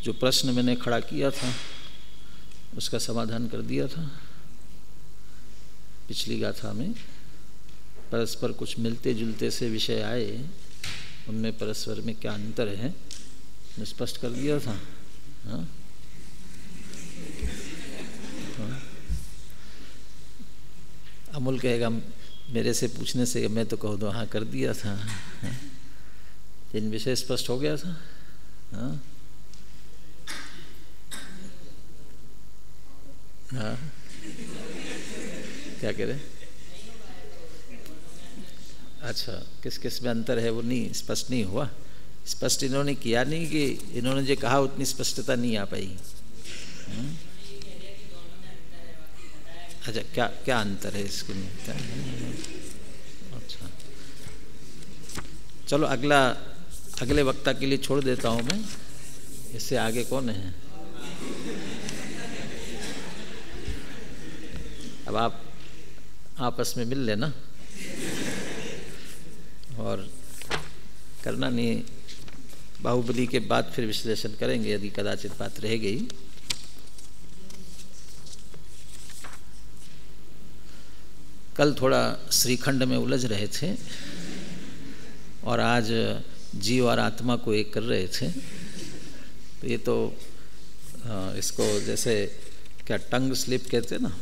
जो प्रश्न मैंने खड़ा किया था उसका समाधान कर दिया था। पिछली गाथा में परस्पर कुछ मिलते जुलते से विषय आए, उनमें परस्पर में क्या अंतर है मैं स्पष्ट कर दिया था। हाँ? अमूल कहेगा मेरे से पूछने से मैं तो कह दूँ हाँ कर दिया था। हाँ? इन विषय स्पष्ट हो गया था। हाँ? हाँ क्या कह रहे? अच्छा, किस किस में अंतर है वो नहीं स्पष्ट नहीं हुआ। स्पष्ट इन्होंने किया नहीं कि इन्होंने जो कहा उतनी स्पष्टता नहीं आ पाई। अच्छा, क्या क्या अंतर है इसके में? क्या? अच्छा चलो अगले वक्ता के लिए छोड़ देता हूँ मैं। इससे आगे कौन है? अब आप आपस में मिल लेना और करना नहीं। बाहुबली के बाद फिर विश्लेषण करेंगे यदि कदाचित बात रह गई। कल थोड़ा श्रीखंड में उलझ रहे थे और आज जीव और आत्मा को एक कर रहे थे। तो ये तो इसको जैसे क्या टंग स्लिप कहते ना,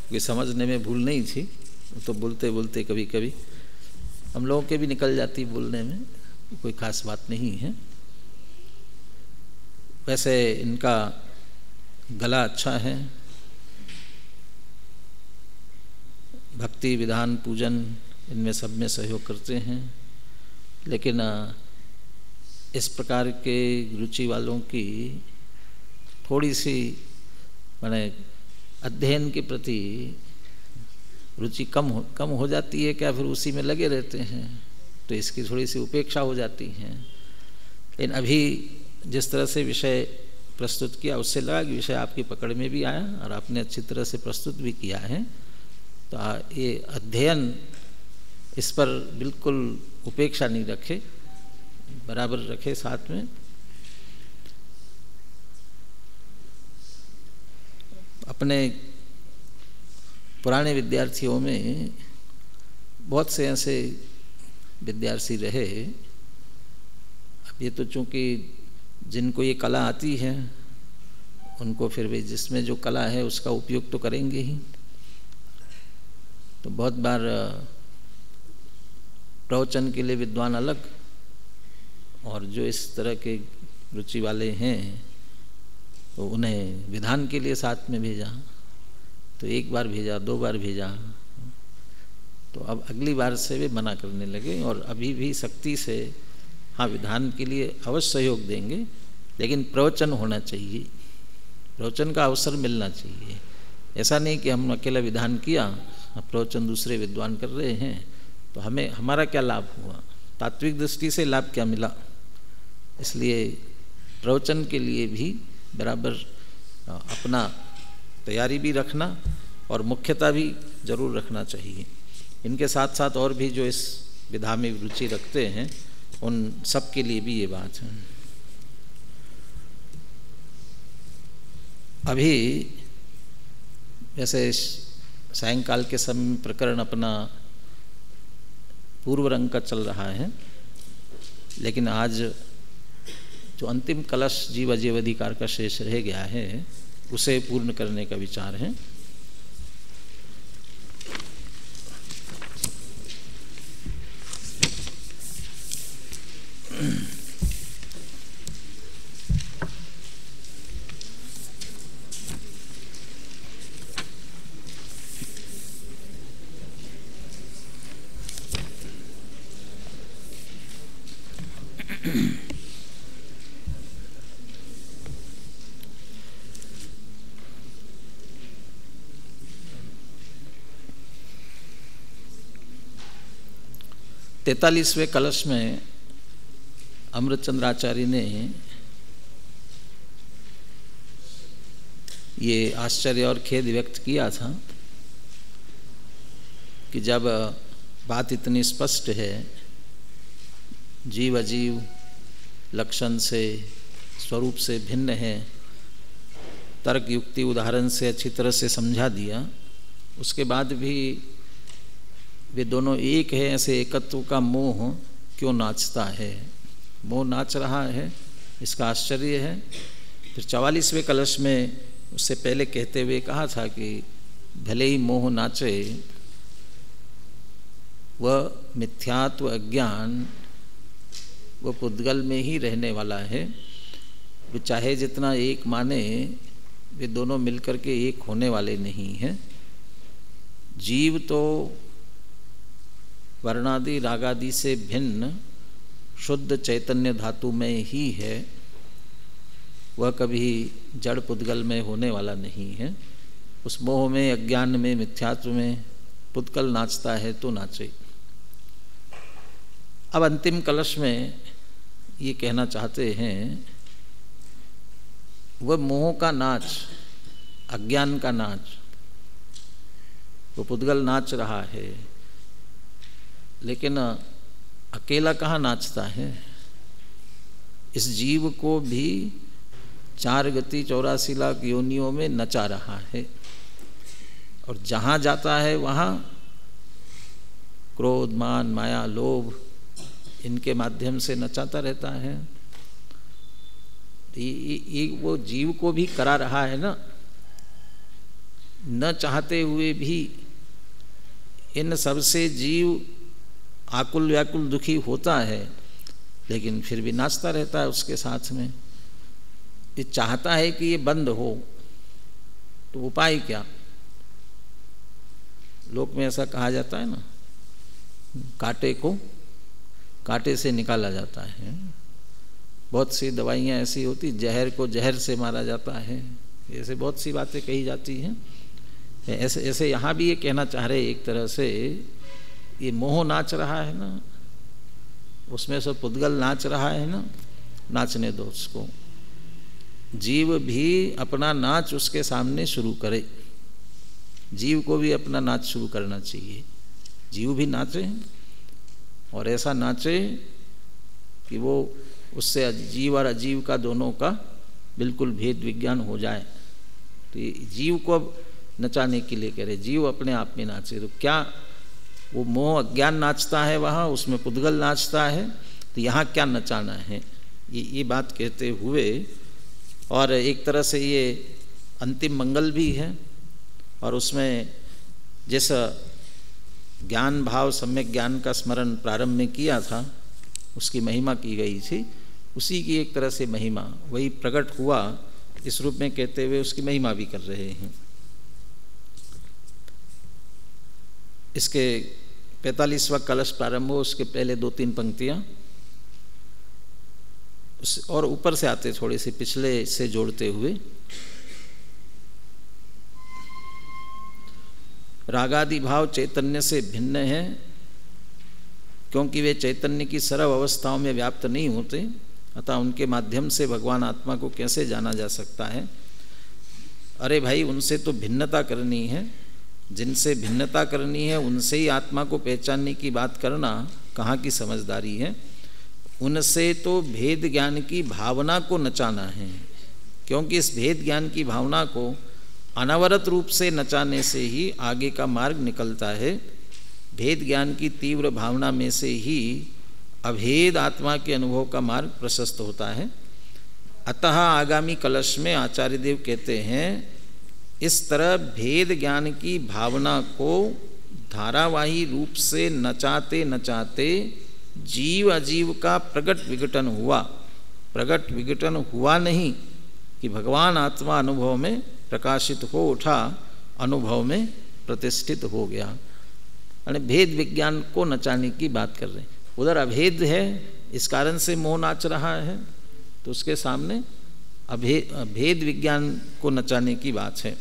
कि समझने में भूल नहीं थी तो बोलते बोलते कभी कभी हम लोगों के भी निकल जाती बोलने में, कोई खास बात नहीं है। वैसे इनका गला अच्छा है, भक्ति विधान पूजन इनमें सब में सहयोग करते हैं, लेकिन इस प्रकार के रुचि वालों की थोड़ी सी माने अध्ययन के प्रति रुचि कम हो जाती है क्या, फिर उसी में लगे रहते हैं तो इसकी थोड़ी सी उपेक्षा हो जाती है। लेकिन अभी जिस तरह से विषय प्रस्तुत किया उससे लगा कि विषय आपकी पकड़ में भी आया और आपने अच्छी तरह से प्रस्तुत भी किया है। तो ये अध्ययन इस पर बिल्कुल उपेक्षा नहीं रखे, बराबर रखे साथ में। अपने पुराने विद्यार्थियों में बहुत से ऐसे विद्यार्थी रहे। अब ये तो चूँकि जिनको ये कला आती है उनको फिर भी जिसमें जो कला है उसका उपयोग तो करेंगे ही। तो बहुत बार प्रवचन के लिए विद्वान अलग और जो इस तरह के रुचि वाले हैं तो उन्हें विधान के लिए साथ में भेजा। तो एक बार भेजा, दो बार भेजा, तो अब अगली बार से वे मना करने लगे। और अभी भी सख्ती से हाँ विधान के लिए अवश्य सहयोग देंगे, लेकिन प्रवचन होना चाहिए, प्रवचन का अवसर मिलना चाहिए। ऐसा नहीं कि हम अकेला विधान किया, प्रवचन दूसरे विद्वान कर रहे हैं तो हमारा क्या लाभ हुआ, तात्विक दृष्टि से लाभ क्या मिला। इसलिए प्रवचन के लिए भी बराबर अपना तैयारी भी रखना और मुख्यता भी जरूर रखना चाहिए। इनके साथ साथ और भी जो इस विधा में रुचि रखते हैं उन सब के लिए भी ये बात है। अभी वैसे सायंकाल के समय प्रकरण अपना पूर्व रंग का चल रहा है, लेकिन आज जो अंतिम कलश जीव अजीव अधिकार का शेष रह गया है उसे पूर्ण करने का विचार है। तैतालीसवें कलश में अमृतचंद्राचार्य ने ये आश्चर्य और खेद व्यक्त किया था कि जब बात इतनी स्पष्ट है, जीव अजीव लक्षण से स्वरूप से भिन्न है, तर्क युक्ति उदाहरण से अच्छी तरह से समझा दिया, उसके बाद भी वे दोनों एक है ऐसे एकत्व का मोह क्यों नाचता है? मोह नाच रहा है, इसका आश्चर्य है। फिर 44वें कलश में उससे पहले कहते हुए कहा था कि भले ही मोह नाचे, वह मिथ्यात्व अज्ञान वह पुद्गल में ही रहने वाला है। वे चाहे जितना एक माने, वे दोनों मिलकर के एक होने वाले नहीं हैं। जीव तो वर्णादि रागादि से भिन्न शुद्ध चैतन्य धातु में ही है, वह कभी जड़ पुद्गल में होने वाला नहीं है। उस मोह में, अज्ञान में, मिथ्यात्व में पुद्गल नाचता है तो नाचे। अब अंतिम कलश में ये कहना चाहते हैं, वह मोह का नाच, अज्ञान का नाच, वो पुद्गल नाच रहा है, लेकिन अकेला कहाँ नाचता है? इस जीव को भी 4 गति 84 लाख योनियों में नचा रहा है, और जहाँ जाता है वहाँ क्रोध, मान, माया, लोभ इनके माध्यम से नचाता रहता है। ये वो जीव को भी करा रहा है ना, न चाहते हुए भी इन सबसे जीव आकुल व्याकुल दुखी होता है, लेकिन फिर भी नाचता रहता है उसके साथ में। ये चाहता है कि ये बंद हो, तो उपाय क्या? लोक में ऐसा कहा जाता है ना, कांटे को कांटे से निकाला जाता है। बहुत सी दवाइयाँ ऐसी होती, जहर को जहर से मारा जाता है, ऐसे बहुत सी बातें कही जाती हैं। ऐसे यहाँ भी ये कहना चाह रहे एक तरह से, ये मोह नाच रहा है ना, उसमें से पुद्गल नाच रहा है ना, नाचने दो उसको। जीव भी अपना नाच उसके सामने शुरू करे, जीव को भी अपना नाच शुरू करना चाहिए। जीव भी नाचे, और ऐसा नाचे कि वो उससे जीव और अजीव का दोनों का बिल्कुल भेद विज्ञान हो जाए। तो ये जीव को अब नचाने के लिए कह रहे, जीव अपने आप में नाचे। तो क्या वो मोह अज्ञान नाचता है वहाँ, उसमें पुद्गल नाचता है, तो यहाँ क्या नचाना है? ये बात कहते हुए, और एक तरह से ये अंतिम मंगल भी है, और उसमें जैसा ज्ञान भाव सम्यक ज्ञान का स्मरण प्रारंभ में किया था, उसकी महिमा की गई थी, उसी की एक तरह से महिमा वही प्रकट हुआ इस रूप में कहते हुए उसकी महिमा भी कर रहे हैं। इसके 45वां कलश प्रारंभ हो, उसके पहले 2-3 पंक्तियां और ऊपर से आते थोड़े से पिछले से जोड़ते हुए, रागादि भाव चैतन्य से भिन्न है, क्योंकि वे चैतन्य की सर्व अवस्थाओं में व्याप्त नहीं होते, अतः उनके माध्यम से भगवान आत्मा को कैसे जाना जा सकता है? अरे भाई, उनसे तो भिन्नता करनी है, जिनसे भिन्नता करनी है उनसे ही आत्मा को पहचानने की बात करना कहाँ की समझदारी है? उनसे तो भेद ज्ञान की भावना को नचाना है, क्योंकि इस भेद ज्ञान की भावना को अनवरत रूप से नचाने से ही आगे का मार्ग निकलता है। भेद ज्ञान की तीव्र भावना में से ही अभेद आत्मा के अनुभव का मार्ग प्रशस्त होता है। अतः आगामी कलश में आचार्य देव कहते हैं, इस तरह भेद ज्ञान की भावना को धारावाही रूप से नचाते नचाते जीव अजीव का प्रगट विघटन हुआ। प्रगट विघटन हुआ नहीं कि भगवान आत्मा अनुभव में प्रकाशित हो उठा, अनुभव में प्रतिष्ठित हो गया। यानी भेद विज्ञान को नचाने की बात कर रहे हैं। उधर अभेद है, इस कारण से मोह नाच रहा है, तो उसके सामने भेद विज्ञान को नचाने की बात है।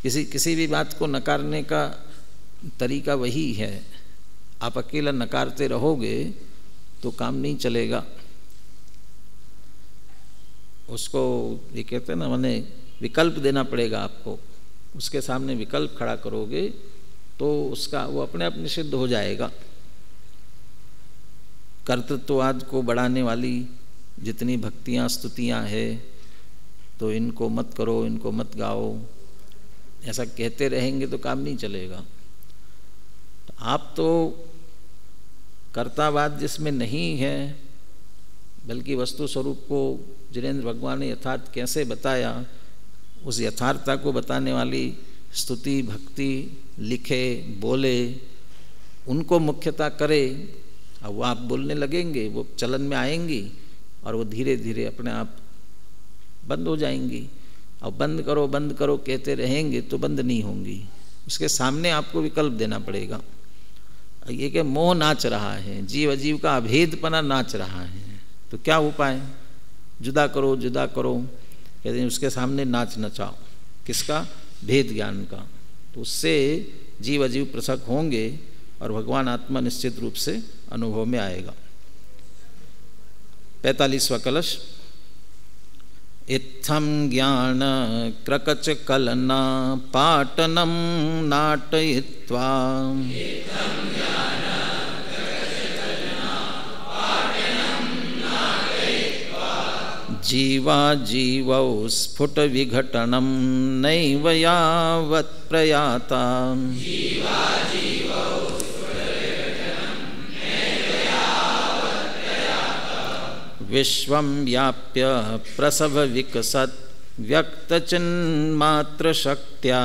किसी भी बात को नकारने का तरीका वही है। आप अकेला नकारते रहोगे तो काम नहीं चलेगा। उसको ये कहते हैं ना, माने विकल्प देना पड़ेगा आपको। उसके सामने विकल्प खड़ा करोगे तो उसका वो अपने आप निषिद्ध हो जाएगा। कर्तृत्ववाद को बढ़ाने वाली जितनी भक्तियाँ स्तुतियाँ है तो इनको मत करो, इनको मत गाओ, ऐसा कहते रहेंगे तो काम नहीं चलेगा। तो आप तो कर्तावाद जिसमें नहीं है, बल्कि वस्तु स्वरूप को जिनेंद्र भगवान ने यथार्थ कैसे बताया, उस यथार्थता को बताने वाली स्तुति भक्ति लिखे बोले, उनको मुख्यता करे। अब वो आप बोलने लगेंगे, वो चलन में आएंगी और वो धीरे धीरे अपने आप बंद हो जाएंगी। अब बंद करो कहते रहेंगे तो बंद नहीं होंगी। उसके सामने आपको विकल्प देना पड़ेगा। ये कि मोह नाच रहा है, जीव अजीव का अभेदपना नाच रहा है, तो क्या उपाय? जुदा करो कहते हैं, उसके सामने नाच नचाओ। किसका? भेद ज्ञान का। तो उससे जीव अजीव पृथक होंगे और भगवान आत्मा निश्चित रूप से अनुभव में आएगा। 45वां कलश। इत्थम ज्ञान क्रकच कलना पाटनम नाटयित्वा जीवा जीवौ स्फुट विघटनम नैव यावत् प्रयाता विश्वं व्याप्य प्रसव विकसत् व्यक्तचिन्मात्र शक्त्या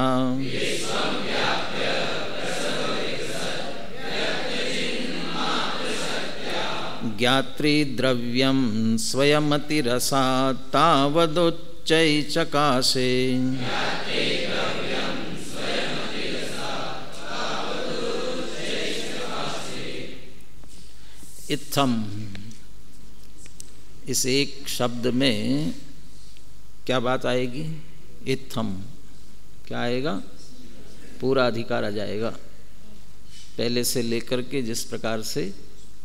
ज्ञात्री द्रव्यं स्वयमतिरसात् तावदुच्चैचकाशे इत्थम। इस एक शब्द में क्या बात आएगी? इत्थम क्या आएगा? पूरा अधिकार आ जाएगा। पहले से लेकर के जिस प्रकार से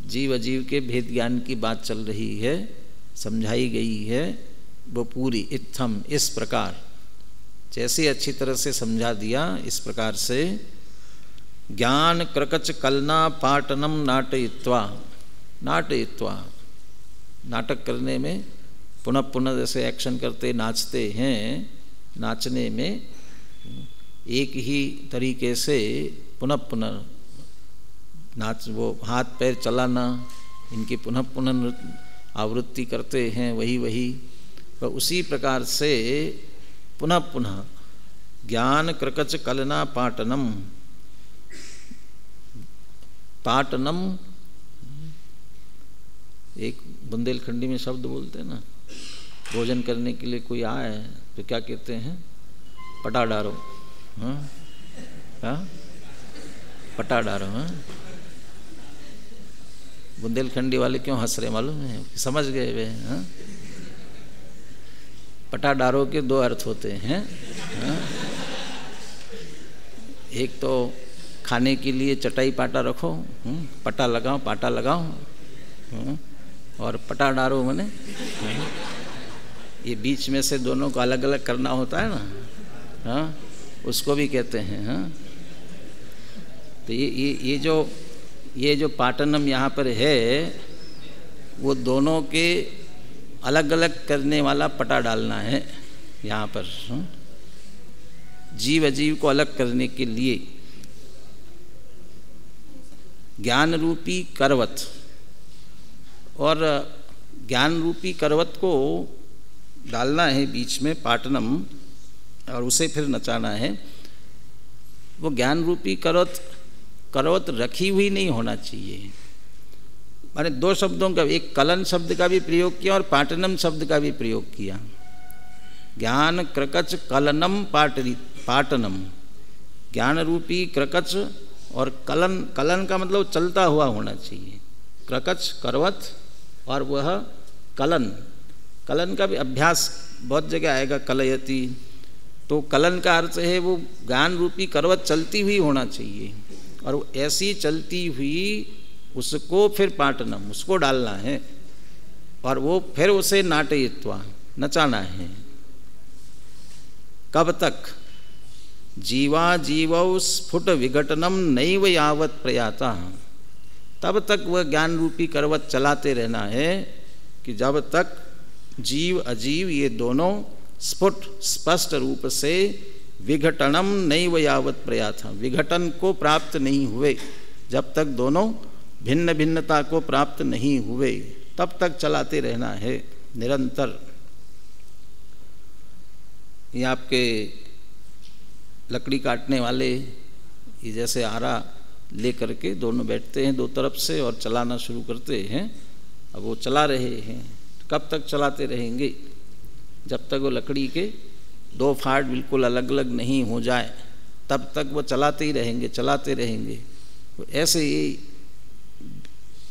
जीव अजीव के भेद ज्ञान की बात चल रही है, समझाई गई है, वो पूरी इत्थम इस प्रकार, जैसे अच्छी तरह से समझा दिया इस प्रकार से। ज्ञान क्रकच कलना पाटनम नाटयित्वा। नाटक करने में पुनः पुनः जैसे एक्शन करते नाचते हैं, नाचने में एक ही तरीके से पुनः पुनः नाच, वो हाथ पैर चलाना, इनकी पुनः पुनः आवृत्ति करते हैं वही। तो उसी प्रकार से पुनः पुनः ज्ञान क्रकच कलना पाटनम। एक बुंदेलखंडी में शब्द बोलते हैं ना, भोजन करने के लिए कोई आए तो क्या कहते हैं? पटा डारो। हाँ, पटा डारो। हाँ, बुंदेलखंडी वाले क्यों हंस रहे मालूम है? समझ गए वे। हाँ, पटा डारो के दो अर्थ होते हैं। हाँ? एक तो खाने के लिए चटाई पाटा रखो, पटा लगाओ, पाटा लगाओ, और पटा डारो मने ये बीच में से दोनों को अलग अलग करना होता है ना। हाँ, उसको भी कहते हैं। हाँ, तो ये जो पाटनम यहाँ पर है, वो दोनों के अलग अलग करने वाला पटा डालना है यहाँ पर। जीव अजीव को अलग करने के लिए ज्ञान रूपी करवत, और ज्ञान रूपी करवत को डालना है बीच में पाटनम, और उसे फिर नचाना है। वो ज्ञान रूपी करवत रखी हुई नहीं होना चाहिए। मैंने दो शब्दों का, एक कलन शब्द का भी प्रयोग किया और पाटनम शब्द का भी प्रयोग किया। ज्ञान क्रकच कलनम पाटनम, ज्ञान रूपी क्रकच, और कलन का मतलब चलता हुआ होना चाहिए। क्रकच करवत, और वह कलन का भी अभ्यास बहुत जगह आएगा, कलयति। तो कलन का अर्थ है वो ज्ञान रूपी करवत चलती हुई होना चाहिए, और ऐसी चलती हुई उसको फिर पाटनम, उसको डालना है, और वो फिर उसे नाटयित्वा, नचाना है। कब तक? जीवा जीवौ स्फुट विघटनम नैव यावत् प्रयाता। तब तक वह ज्ञान रूपी करवत चलाते रहना है कि जब तक जीव अजीव ये दोनों स्फुट स्पष्ट रूप से विघटनम नैव यावत् प्रयाथा, विघटन को प्राप्त नहीं हुए, जब तक दोनों भिन्न भिन्नता को प्राप्त नहीं हुए तब तक चलाते रहना है निरंतर। ये आपके लकड़ी काटने वाले ये जैसे आरा ले करके दोनों बैठते हैं दो तरफ से और चलाना शुरू करते हैं। अब वो चला रहे हैं, कब तक चलाते रहेंगे? जब तक वो लकड़ी के दो फाड़ बिल्कुल अलग अलग नहीं हो जाए तब तक वो चलाते ही रहेंगे, चलाते रहेंगे। तो ऐसे ही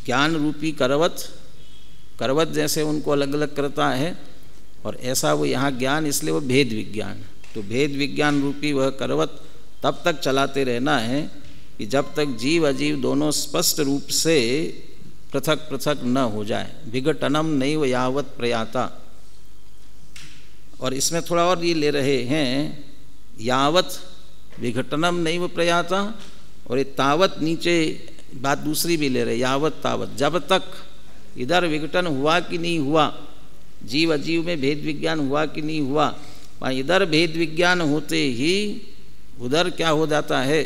ज्ञान रूपी करवत जैसे उनको अलग अलग करता है, और ऐसा वो यहाँ ज्ञान, इसलिए वो भेद विज्ञान। तो भेद विज्ञान रूपी वह करवत तब तक चलाते रहना है कि जब तक जीव अजीव दोनों स्पष्ट रूप से पृथक पृथक न हो जाए। विघटनम नैव यावत् प्रयाता। और इसमें थोड़ा और ये ले रहे हैं, यावत् विघटनम नैव प्रयाता, और ये तावत नीचे बात दूसरी भी ले रहे, यावत् तावत, जब तक इधर विघटन हुआ कि नहीं हुआ, जीव अजीव में भेद विज्ञान हुआ कि नहीं हुआ, वहाँ इधर भेद विज्ञान होते ही उधर क्या हो जाता है,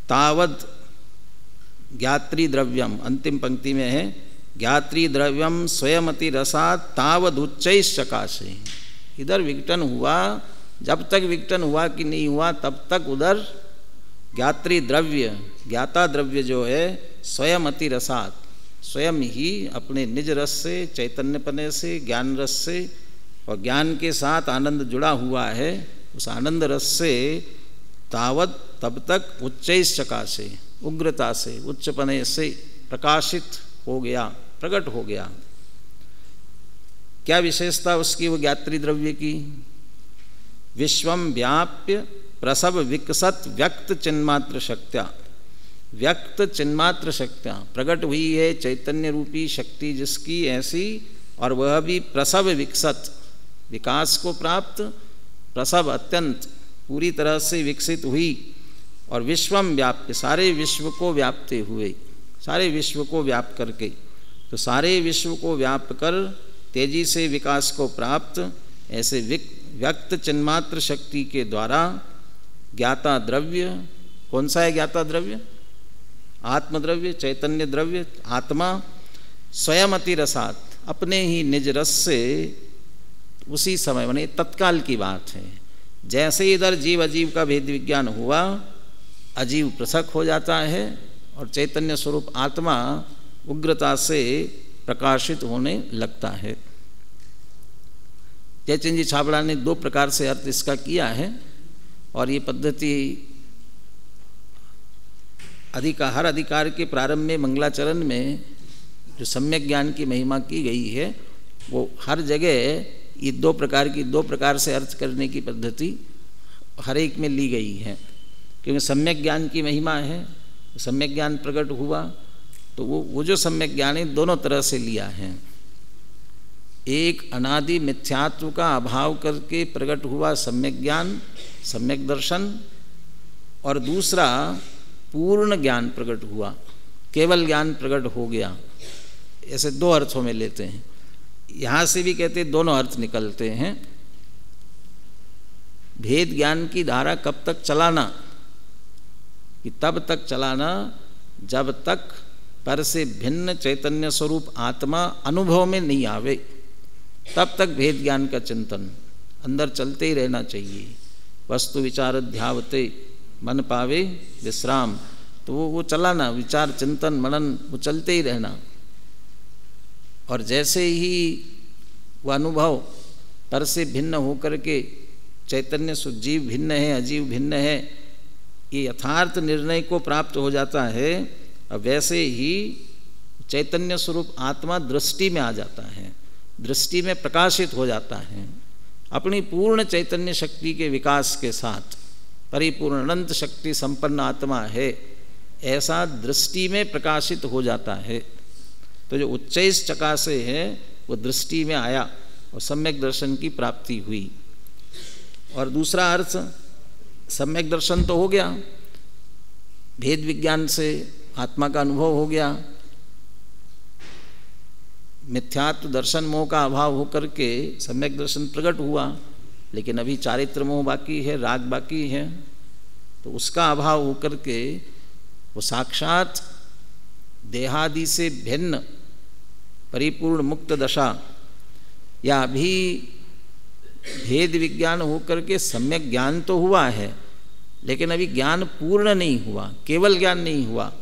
तावद ज्ञात्री द्रव्यम, अंतिम पंक्ति में है ज्ञात्री द्रव्यम स्वयमति रसात तावद उच्चैः चकाशे। इधर विघटन हुआ, जब तक विघटन हुआ कि नहीं हुआ तब तक उधर ज्ञात्री द्रव्य, ज्ञाता द्रव्य जो है स्वयमति रसात, स्वयं ही अपने निज रस से, चैतन्यपने से, ज्ञान रस से, और ज्ञान के साथ आनंद जुड़ा हुआ है, उस आनंद रस से तावत तब तक उच्चैः चकाशे, उग्रता से, उच्चपने से प्रकाशित हो गया, प्रकट हो गया। क्या विशेषता उसकी वो ज्ञात्री द्रव्य की? विश्वम व्याप्य प्रसव विकसत व्यक्त चिन्मात्र शक्त्या, व्यक्त चिन्मात्र शक्त्या प्रकट हुई है चैतन्य रूपी शक्ति जिसकी ऐसी, और वह भी प्रसव विकसत, विकास को प्राप्त, प्रसव अत्यंत पूरी तरह से विकसित हुई, और विश्वम व्याप्य सारे विश्व को व्याप्ते हुए, सारे विश्व को व्याप्त करके, तो सारे विश्व को व्याप्त कर तेजी से विकास को प्राप्त ऐसे व्यक्त चिन्मात्र शक्ति के द्वारा ज्ञाता द्रव्य, कौन सा है ज्ञाता द्रव्य? आत्मद्रव्य, चैतन्य द्रव्य, आत्मा स्वयमति रसात, अपने ही निज रस से उसी समय, माने तत्काल की बात है, जैसे इधर जीव अजीव का भेद विज्ञान हुआ, अजीव पृथक हो जाता है और चैतन्य स्वरूप आत्मा उग्रता से प्रकाशित होने लगता है। जयचंद जी छाबड़ा ने दो प्रकार से अर्थ इसका किया है, और ये पद्धति हर अधिकार के प्रारंभ में मंगलाचरण में जो सम्यक ज्ञान की महिमा की गई है, वो हर जगह ये दो प्रकार से अर्थ करने की पद्धति हर एक में ली गई है, क्योंकि सम्यक ज्ञान की महिमा है, सम्यक ज्ञान प्रकट हुआ तो वो जो सम्यक ज्ञान है दोनों तरह से लिया है। एक अनादि मिथ्यात्व का अभाव करके प्रकट हुआ सम्यक ज्ञान, सम्यक दर्शन, और दूसरा पूर्ण ज्ञान प्रकट हुआ, केवल ज्ञान प्रकट हो गया। ऐसे दो अर्थों में लेते हैं। यहाँ से भी कहते दोनों अर्थ निकलते हैं। भेद ज्ञान की धारा कब तक चलाना? कि तब तक चलाना जब तक पर से भिन्न चैतन्य स्वरूप आत्मा अनुभव में नहीं आवे, तब तक भेद ज्ञान का चिंतन अंदर चलते ही रहना चाहिए। वस्तु विचार ध्यावते मन पावे विश्राम, तो वो चलाना, विचार चिंतन मनन वो चलते ही रहना। और जैसे ही वह अनुभव पर से भिन्न होकर के चैतन्य सुजीव भिन्न है, अजीव भिन्न है, ये यथार्थ निर्णय को प्राप्त हो जाता है, और वैसे ही चैतन्य स्वरूप आत्मा दृष्टि में आ जाता है, दृष्टि में प्रकाशित हो जाता है। अपनी पूर्ण चैतन्य शक्ति के विकास के साथ परिपूर्ण अनंत शक्ति संपन्न आत्मा है, ऐसा दृष्टि में प्रकाशित हो जाता है। तो जो उच्चैः चकासे है वो दृष्टि में आया और सम्यक दर्शन की प्राप्ति हुई। और दूसरा अर्थ, सम्यक दर्शन तो हो गया, भेद विज्ञान से आत्मा का अनुभव हो गया, मिथ्यात्व दर्शन मोह का अभाव होकर के सम्यक दर्शन प्रकट हुआ, लेकिन अभी चारित्र मोह बाकी है, राग बाकी है, तो उसका अभाव होकर के वो साक्षात देहादि से भिन्न परिपूर्ण मुक्त दशा या अभी भेद विज्ञान होकर के सम्यक ज्ञान तो हुआ है, लेकिन अभी ज्ञान पूर्ण नहीं हुआ, केवल ज्ञान नहीं हुआ।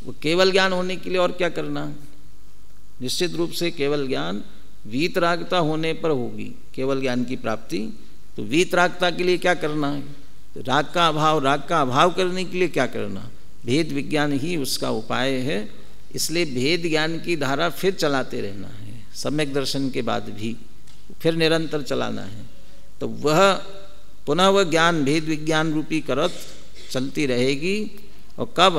वो केवल ज्ञान होने के लिए और क्या करना? निश्चित रूप से केवल ज्ञान वीतरागता होने पर होगी केवल ज्ञान की प्राप्ति। तो वीतरागता के लिए क्या करना है? राग का अभाव करने के लिए क्या करना? भेद विज्ञान ही उसका उपाय है। इसलिए भेद ज्ञान की धारा फिर चलाते रहना है, सम्यक दर्शन के बाद भी फिर निरंतर चलाना है। तो वह पुनः वह ज्ञान भेद विज्ञान रूपी करत चलती रहेगी। और कब?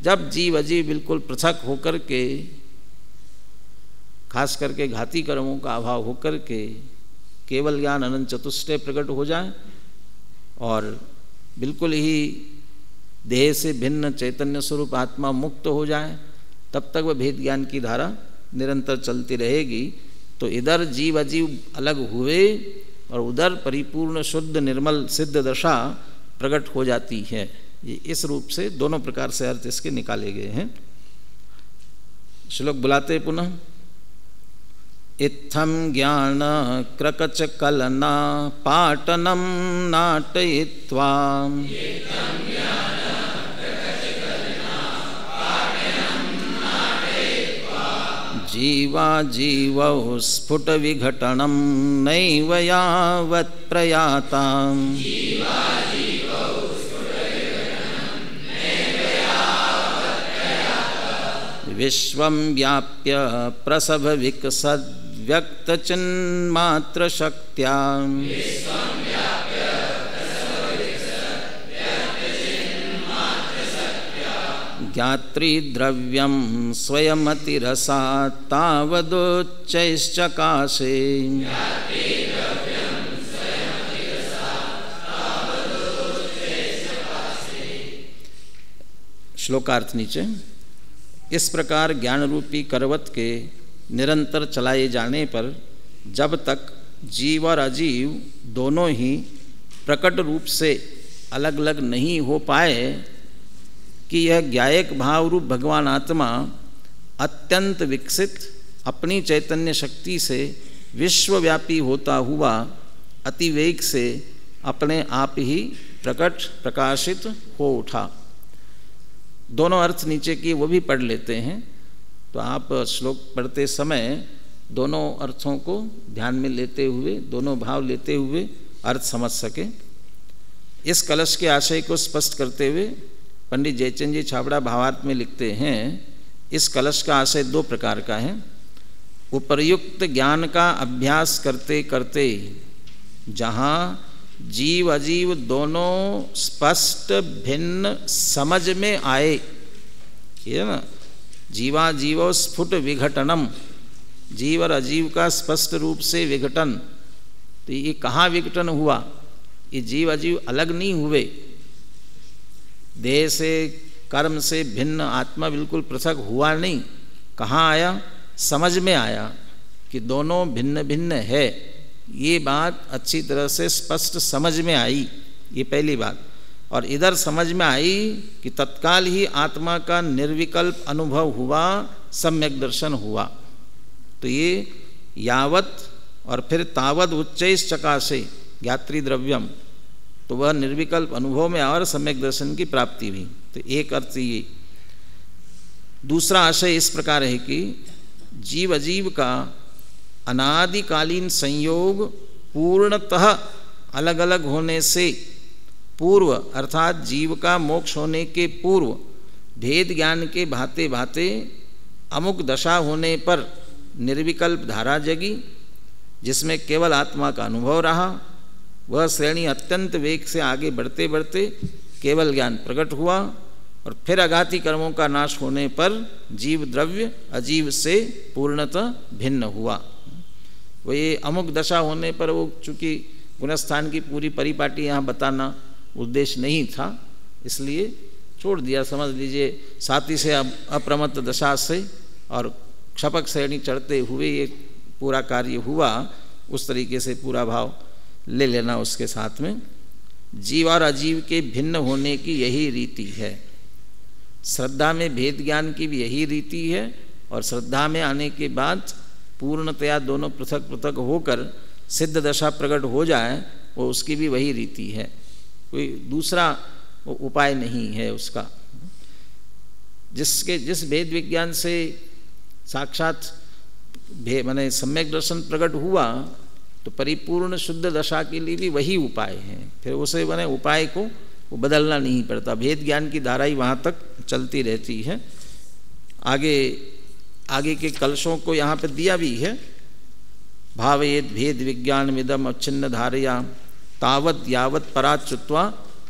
जब जीव अजीव बिल्कुल पृथक होकर के, खास करके घाती कर्मों का अभाव होकर के केवल ज्ञान अनंत चतुष्टय प्रकट हो जाए और बिल्कुल ही देह से भिन्न चैतन्य स्वरूप आत्मा मुक्त हो जाए, तब तक वह भेद ज्ञान की धारा निरंतर चलती रहेगी। तो इधर जीव अजीव अलग हुए और उधर परिपूर्ण शुद्ध निर्मल सिद्ध दशा प्रकट हो जाती है। ये इस रूप से दोनों प्रकार से अर्थ इसके निकाले गए हैं। श्लोक बुलाते पुनः। इत्थं ज्ञान क्रकच कलना पाटनं नाटयित्वा जीवा जीवौ स्फुट विघटनं नैव यावत् प्रयाताम् विश्वं व्याप्य प्रसभ विकसद् व्यक्तचिन्मात्र शक्त्या ज्ञातृद्रव्यं स्वयमतिरसात् तावदुच्चैश्चकाशे। श्लोकार्थ नीचे। इस प्रकार ज्ञान रूपी करवत के निरंतर चलाए जाने पर जब तक जीव और अजीव दोनों ही प्रकट रूप से अलग अलग नहीं हो पाए कि यह ज्ञायक भाव रूप भगवान आत्मा अत्यंत विकसित अपनी चैतन्य शक्ति से विश्वव्यापी होता हुआ अतिवेग से अपने आप ही प्रकट प्रकाशित हो उठा। दोनों अर्थ नीचे की वो भी पढ़ लेते हैं, तो आप श्लोक पढ़ते समय दोनों अर्थों को ध्यान में लेते हुए, दोनों भाव लेते हुए अर्थ समझ सके। इस कलश के आशय को स्पष्ट करते हुए पंडित जयचंद जी छाबड़ा भावार्थ में लिखते हैं, इस कलश का आशय दो प्रकार का है। उपर्युक्त ज्ञान का अभ्यास करते करते जहाँ जीव अजीव दोनों स्पष्ट भिन्न समझ में आए, ये ना, जीवा जीवो स्फुट विघटनम, जीव और अजीव का स्पष्ट रूप से विघटन। तो ये कहाँ विघटन हुआ? ये जीव अजीव अलग नहीं हुए, देह से कर्म से भिन्न आत्मा बिल्कुल पृथक हुआ नहीं। कहाँ आया? समझ में आया कि दोनों भिन्न भिन्न है। ये बात अच्छी तरह से स्पष्ट समझ में आई, ये पहली बात। और इधर समझ में आई कि तत्काल ही आत्मा का निर्विकल्प अनुभव हुआ, सम्यक दर्शन हुआ। तो ये यावत और फिर तावद उच्चैश्च चकाशे ज्ञात्री द्रव्यम, तो वह निर्विकल्प अनुभव में और सम्यक दर्शन की प्राप्ति भी। तो एक अर्थ ये। दूसरा आशय इस प्रकार है कि जीव अजीव का अनादिकालीन संयोग पूर्णतः अलग अलग होने से पूर्व, अर्थात जीव का मोक्ष होने के पूर्व भेद ज्ञान के भाते भाते अमुक दशा होने पर निर्विकल्प धारा जगी, जिसमें केवल आत्मा का अनुभव रहा। वह श्रेणी अत्यंत वेग से आगे बढ़ते बढ़ते केवल ज्ञान प्रकट हुआ और फिर अघाती कर्मों का नाश होने पर जीव द्रव्य अजीव से पूर्णतः भिन्न हुआ। वो ये अमुक दशा होने पर, वो चूँकि गुणस्थान की पूरी परिपाटी यहाँ बताना उद्देश्य नहीं था, इसलिए छोड़ दिया। समझ लीजिए साथी से अप्रमत्त दशा से और क्षपक श्रेणी चढ़ते हुए ये पूरा कार्य हुआ, उस तरीके से पूरा भाव ले लेना उसके साथ में। जीव और अजीव के भिन्न होने की यही रीति है। श्रद्धा में भेद ज्ञान की भी यही रीति है, और श्रद्धा में आने के बाद पूर्णतया दोनों पृथक पृथक होकर सिद्ध दशा प्रकट हो जाए, वो उसकी भी वही रीति है। कोई दूसरा उपाय नहीं है उसका। जिस भेद विज्ञान से साक्षात माने सम्यक दर्शन प्रकट हुआ, तो परिपूर्ण शुद्ध दशा के लिए भी वही उपाय है। फिर उसे माने उपाय को वो बदलना नहीं पड़ता, भेद ज्ञान की धारा ही वहाँ तक चलती रहती है। आगे के कलशों को यहाँ पे दिया भी है। भावेद भेद विज्ञान मिदम अच्छिन्न धारया तावत यावत पराच्युत्वा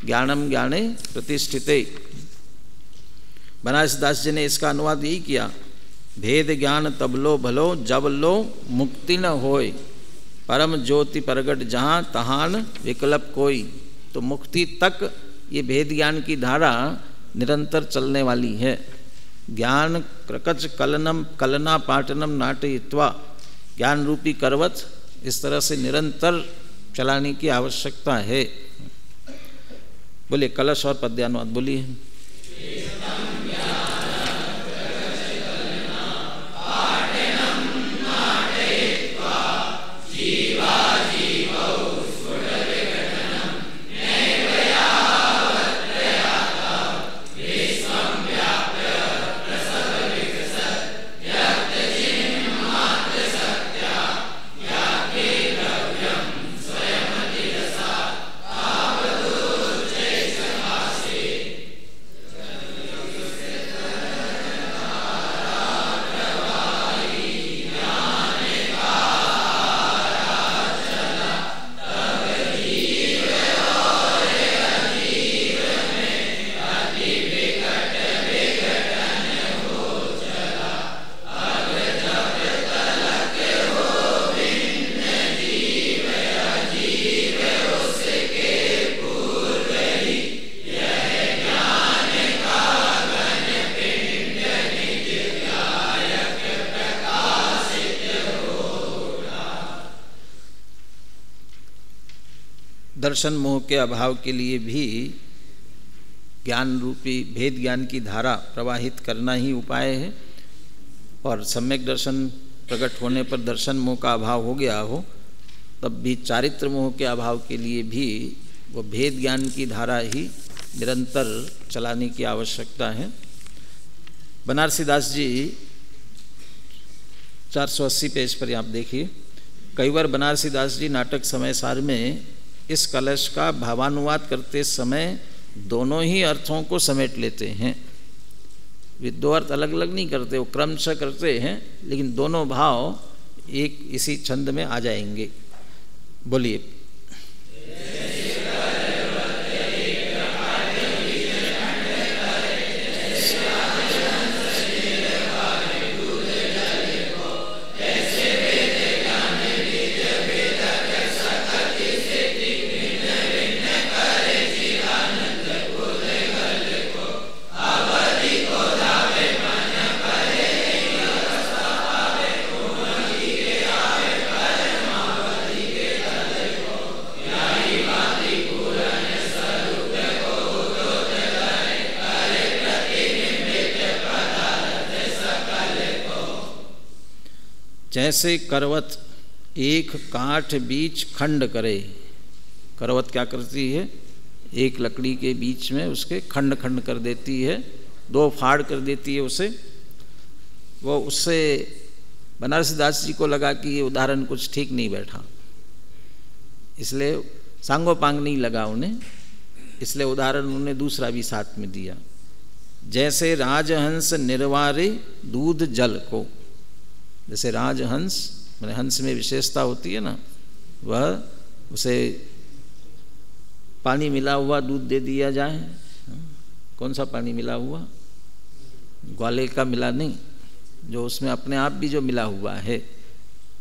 ज्ञानम ज्ञाने प्रतिष्ठिते। बनारस दास जी ने इसका अनुवाद यही किया, भेद ज्ञान तब लो भलो जब लो मुक्ति न होय, परम ज्योति प्रगट जहाँ तहान विकल्प कोई। तो मुक्ति तक ये भेद ज्ञान की धारा निरंतर चलने वाली है। ज्ञान क्रकच कलनम कलना पाटनम नाटयित्वा, ज्ञान रूपी करवत इस तरह से निरंतर चलाने की आवश्यकता है। बोलिए कलश और पद्यानुवाद बोलिए। दर्शन मोह के अभाव के लिए भी ज्ञान रूपी भेद ज्ञान की धारा प्रवाहित करना ही उपाय है। और सम्यक दर्शन प्रकट होने पर दर्शन मोह का अभाव हो गया हो, तब भी चारित्र मोह के अभाव के लिए भी वो भेद ज्ञान की धारा ही निरंतर चलाने की आवश्यकता है। बनारसी दास जी 480 पेज पर आप देखिए, कई बार बनारसी दास जी नाटक समय सार में इस कलश का भावानुवाद करते समय दोनों ही अर्थों को समेट लेते हैं। वे दो अर्थ अलग अलग नहीं करते, वो क्रमशः करते हैं, लेकिन दोनों भाव एक इसी छंद में आ जाएंगे। बोलिए। जैसे करवत एक काठ बीच खंड करे। करवत क्या करती है? एक लकड़ी के बीच में उसके खंड खंड कर देती है, दो फाड़ कर देती है उसे। वो उससे बनारसी दास जी को लगा कि ये उदाहरण कुछ ठीक नहीं बैठा, इसलिए सांगोपांग नहीं लगा उन्हें, इसलिए उदाहरण उन्होंने दूसरा भी साथ में दिया। जैसे राजहंस निर्वारे दूध जल को। जैसे राजहंस मैंने हंस में विशेषता होती है ना, वह उसे पानी मिला हुआ दूध दे दिया जाए। कौन सा पानी मिला हुआ? ग्वाले का मिला नहीं, जो उसमें अपने आप भी जो मिला हुआ है,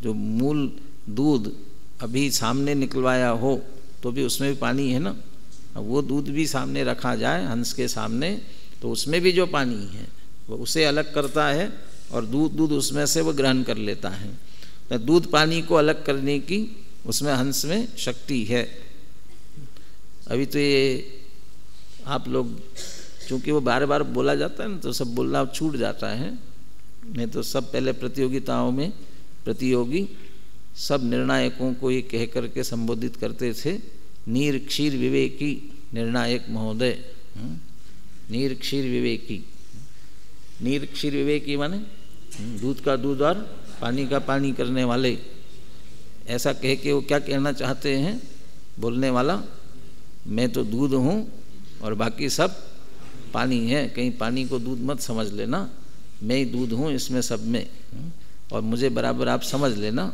जो मूल दूध अभी सामने निकलवाया हो तो भी उसमें भी पानी है ना। अब वो दूध भी सामने रखा जाए हंस के सामने, तो उसमें भी जो पानी है वो उसे अलग करता है और दूध उसमें से वो ग्रहण कर लेता है। तो दूध पानी को अलग करने की उसमें हंस में शक्ति है। अभी तो ये आप लोग, चूँकि वो बार बार बोला जाता है ना, तो सब बोलना छूट जाता है। नहीं तो सब पहले प्रतियोगिताओं में प्रतियोगी सब निर्णायकों को ये कह करके संबोधित करते थे, नीर क्षीर विवेकी निर्णायक महोदय। नीर क्षीर विवेकी, नीर क्षीर विवेकी माने दूध का दूध और पानी का पानी करने वाले। ऐसा कह के वो क्या कहना चाहते हैं बोलने वाला, मैं तो दूध हूँ और बाकी सब पानी है, कहीं पानी को दूध मत समझ लेना, मैं ही दूध हूँ इसमें सब में, और मुझे बराबर आप समझ लेना।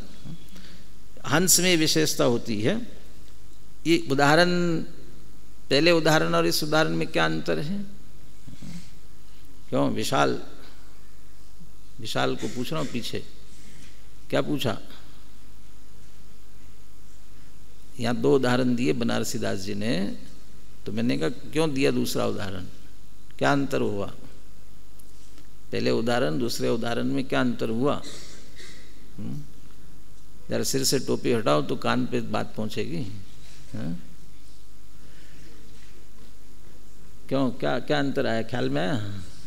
हंस में विशेषता होती है। ये उदाहरण, पहले उदाहरण और इस उदाहरण में क्या अंतर है? क्यों विशाल को पूछ रहा हूँ, पीछे क्या पूछा? यहाँ 2 उदाहरण दिए बनारसी दास जी ने, तो मैंने कहा क्यों दिया दूसरा उदाहरण, क्या अंतर हुआ? पहले उदाहरण दूसरे उदाहरण में क्या अंतर हुआ? जरा सिर से टोपी हटाओ तो कान पे बात पहुंचेगी। क्यों, क्या क्या अंतर आया, ख्याल में आया?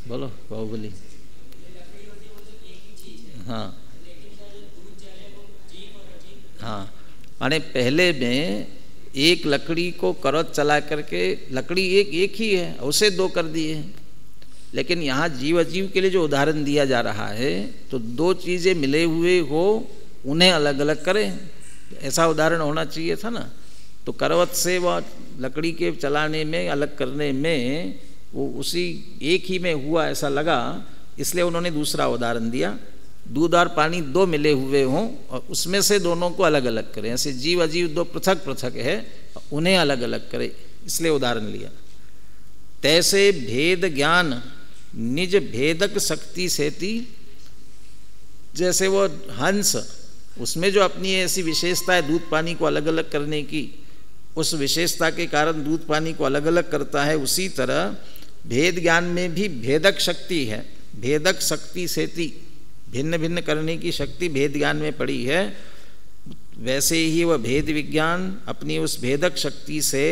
बोलो बाहुबली। हाँ हाँ, माने पहले में एक लकड़ी को करत चला करके, लकड़ी एक ही है, उसे 2 कर दिए। लेकिन यहाँ जीव अजीव के लिए जो उदाहरण दिया जा रहा है, तो 2 चीज़ें मिले हुए हो, उन्हें अलग अलग करें, ऐसा उदाहरण होना चाहिए था ना। तो करवत से वह लकड़ी के चलाने में, अलग करने में, वो उसी एक ही में हुआ ऐसा लगा, इसलिए उन्होंने दूसरा उदाहरण दिया। दूध और पानी 2 मिले हुए हों और उसमें से दोनों को अलग अलग करें। ऐसे जीव अजीव 2 पृथक पृथक है, उन्हें अलग अलग करें, इसलिए उदाहरण लिया। तैसे भेद ज्ञान निज भेदक शक्ति सेती, जैसे वो हंस, उसमें जो अपनी ऐसी विशेषता है दूध पानी को अलग अलग करने की, उस विशेषता के कारण दूध पानी को अलग अलग करता है, उसी तरह भेद ज्ञान में भी भेदक शक्ति है। भेदक शक्ति सेती, भिन्न भिन्न करने की शक्ति भेद ज्ञान में पड़ी है। वैसे ही वह भेद विज्ञान अपनी उस भेदक शक्ति से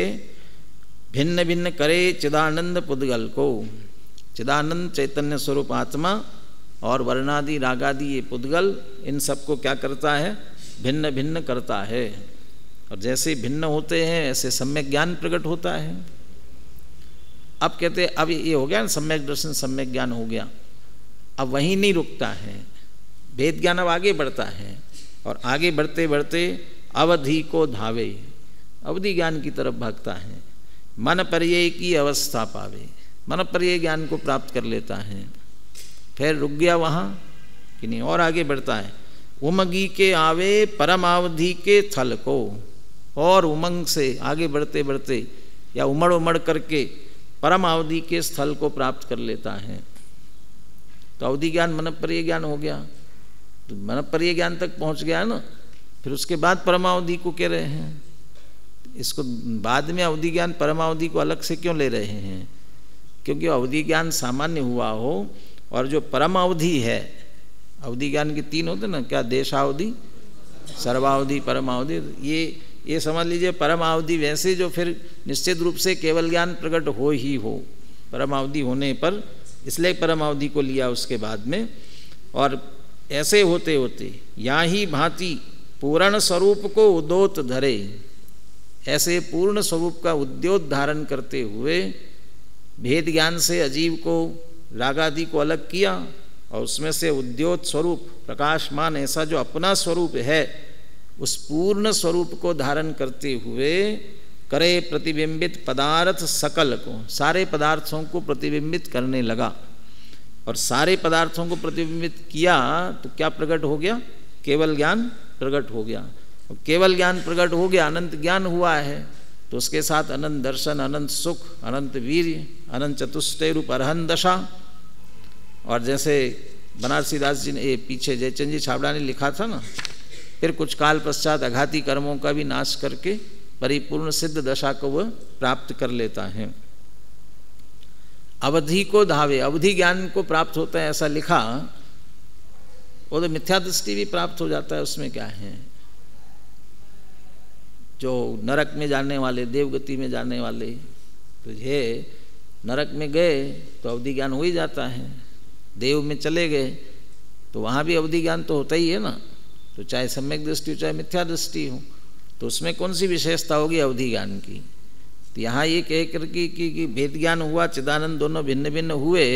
भिन्न भिन्न करे चिदानंद पुद्गल को। चिदानंद चैतन्य स्वरूप आत्मा और वर्णादि रागादि ये पुद्गल, इन सबको क्या करता है? भिन्न भिन्न करता है। और जैसे भिन्न होते हैं ऐसे सम्यक ज्ञान प्रकट होता है। अब कहते हैं अब ये हो गया ना, सम्यक दर्शन सम्यक ज्ञान हो गया। अब वहीं नहीं रुकता है, भेद ज्ञान अब आगे बढ़ता है, और आगे बढ़ते बढ़ते अवधि को धावे, अवधि ज्ञान की तरफ भागता है। मन पर्यय की अवस्था पावे, मन पर्यय ज्ञान को प्राप्त कर लेता है। फिर रुक गया वहाँ कि नहीं, और आगे बढ़ता है। उमगी के आवे परमावधि के थल को, और उमंग से आगे बढ़ते बढ़ते या उमड़ उमड़ करके परमावधि के स्थल को प्राप्त कर लेता है। तो अवधि ज्ञान मन पर्यय ज्ञान हो गया, तो मन पर्यय ज्ञान तक पहुँच गया ना। फिर उसके बाद परमावधि को कह रहे हैं। इसको बाद में अवधि ज्ञान परमावधि को अलग से क्यों ले रहे हैं? क्योंकि अवधि ज्ञान सामान्य हुआ हो, और जो परमावधि है, अवधि ज्ञान के 3 होते ना, क्या? देशावधि, सर्वावधि, परमावधि। ये समझ लीजिए परमावधि वैसे जो फिर निश्चित रूप से केवल ज्ञान प्रकट हो ही हो, परमावधि होने पर, इसलिए परमावधि को लिया उसके बाद में। और ऐसे होते होते या ही भांति पूर्ण स्वरूप को उद्योत धरे, ऐसे पूर्ण स्वरूप का उद्योत धारण करते हुए भेद ज्ञान से अजीव को, रागादि को अलग किया, और उसमें से उद्योत स्वरूप प्रकाशमान ऐसा जो अपना स्वरूप है, उस पूर्ण स्वरूप को धारण करते हुए करे प्रतिबिंबित पदार्थ सकल को, सारे पदार्थों को प्रतिबिंबित करने लगा। और सारे पदार्थों को प्रतिबिंबित किया तो क्या प्रकट हो गया? केवल ज्ञान प्रकट हो गया। और केवल ज्ञान प्रकट हो गया, अनंत ज्ञान हुआ है, तो उसके साथ अनंत दर्शन, अनंत सुख, अनंत वीर्य, अनंत चतुष्टय रूप अरहंत दशा। और जैसे बनारसी दास जी ने पीछे जयचंद जी छाबड़ा ने लिखा था ना, फिर कुछ काल पश्चात अघाती कर्मों का भी नाश करके परिपूर्ण सिद्ध दशा को वह प्राप्त कर लेता है। अवधि को धावे, अवधि ज्ञान को प्राप्त होता है ऐसा लिखा, वो तो मिथ्या दृष्टि भी प्राप्त हो जाता है, उसमें क्या है। जो नरक में जाने वाले, देवगति में जाने वाले, तो ये नरक में गए तो अवधि ज्ञान हो ही जाता है, देव में चले गए तो वहाँ भी अवधि ज्ञान तो होता ही है ना। तो चाहे सम्यक दृष्टि हो चाहे मिथ्या दृष्टि हो, तो उसमें कौन सी विशेषता होगी अवधि ज्ञान की। तो यहाँ ये कह कर कि भेद ज्ञान हुआ, चिदानंद दोनों भिन्न भिन्न हुए,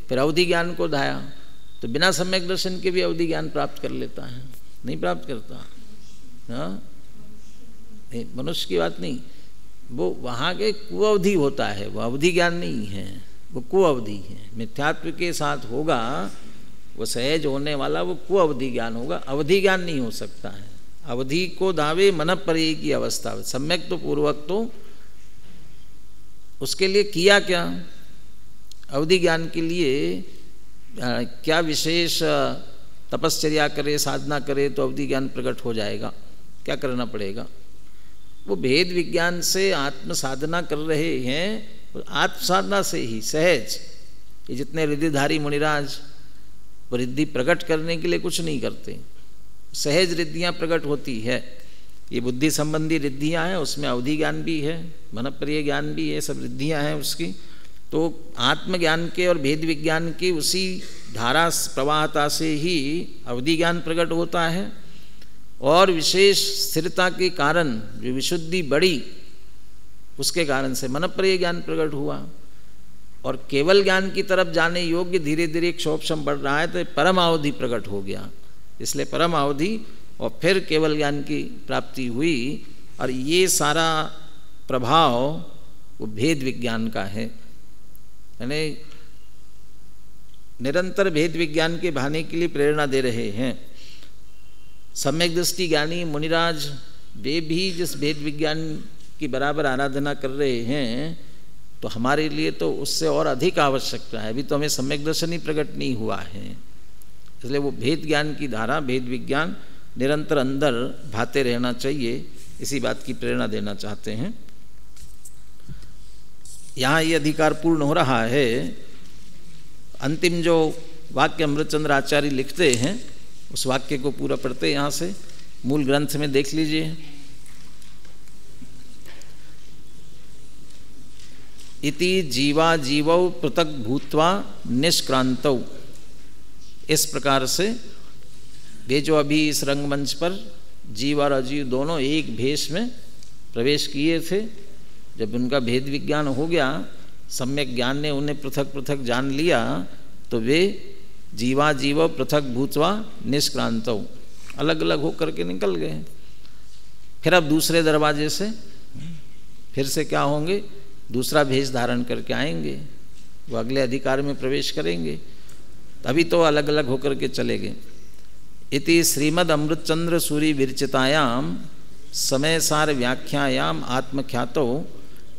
फिर अवधि ज्ञान को धाया, तो बिना सम्यक दर्शन के भी अवधि ज्ञान प्राप्त कर लेता है, नहीं प्राप्त करता। हाँ, मनुष्य की बात नहीं, वो वहाँ के कुअवधि होता है, वो अवधि ज्ञान नहीं है, वो कुअवधि है। मिथ्यात्व के साथ होगा वो सहज होने वाला, वो कुअवधि ज्ञान होगा, अवधि ज्ञान नहीं हो सकता है। अवधि को दावे मन परे की अवस्था, सम्यक तो पूर्वक तो उसके लिए किया क्या, अवधि ज्ञान के लिए क्या विशेष तपश्चर्या करे, साधना करे तो अवधि ज्ञान प्रकट हो जाएगा, क्या करना पड़ेगा। वो भेद विज्ञान से आत्म साधना कर रहे हैं, आत्म साधना से ही सहज। ये जितने रिद्धिधारी मुनिराज रिद्धि प्रकट करने के लिए कुछ नहीं करते, सहज रिद्धियाँ प्रकट होती है। ये बुद्धि संबंधी रिद्धियाँ हैं, उसमें अवधि ज्ञान भी है, मनप्रिय ज्ञान भी है, सब रिद्धियाँ हैं उसकी। तो आत्मज्ञान के और भेद विज्ञान की उसी धारा प्रवाहता से ही अवधि ज्ञान प्रकट होता है, और विशेष स्थिरता के कारण जो विशुद्धि बढ़ी उसके कारण से मनप्रिय ज्ञान प्रकट हुआ, और केवल ज्ञान की तरफ जाने योग्य धीरे धीरे क्षोभशम बढ़ रहा है, तो परम अवधि प्रकट हो गया। इसलिए परम अवधि और फिर केवल ज्ञान की प्राप्ति हुई, और ये सारा प्रभाव वो भेद विज्ञान का है। यानी निरंतर भेद विज्ञान के भाने के लिए प्रेरणा दे रहे हैं। सम्यक दृष्टि ज्ञानी मुनिराज वे भी जिस भेद विज्ञान की बराबर आराधना कर रहे हैं, तो हमारे लिए तो उससे और अधिक आवश्यकता है। अभी तो हमें सम्यक दर्शन ही प्रकट नहीं हुआ है, इसलिए वो भेद ज्ञान की धारा, भेद विज्ञान निरंतर अंदर भाते रहना चाहिए, इसी बात की प्रेरणा देना चाहते हैं। यहाँ ये अधिकार पूर्ण हो रहा है। अंतिम जो वाक्य अमृतचंद्र आचार्य लिखते हैं, उस वाक्य को पूरा पढ़ते यहाँ से, मूल ग्रंथ में देख लीजिए। इति जीवा जीवौ पृथक भूत्वा निष्क्रांतौ। इस प्रकार से वे जो अभी इस रंगमंच पर जीव और अजीव दोनों एक भेष में प्रवेश किए थे, जब उनका भेद विज्ञान हो गया, सम्यक ज्ञान ने उन्हें पृथक पृथक जान लिया, तो वे जीवा जीव पृथक भूत्वा निष्क्रांतौ, अलग अलग होकर के निकल गए। फिर अब दूसरे दरवाजे से फिर से क्या होंगे, दूसरा भेष धारण करके आएंगे, वो अगले अधिकार में प्रवेश करेंगे। अभी तो अलग अलग होकर के चले गए। इति श्रीमद् अमृतचंद्र सूरी विरचितायाम समय सार व्याख्यायाम आत्मख्यातो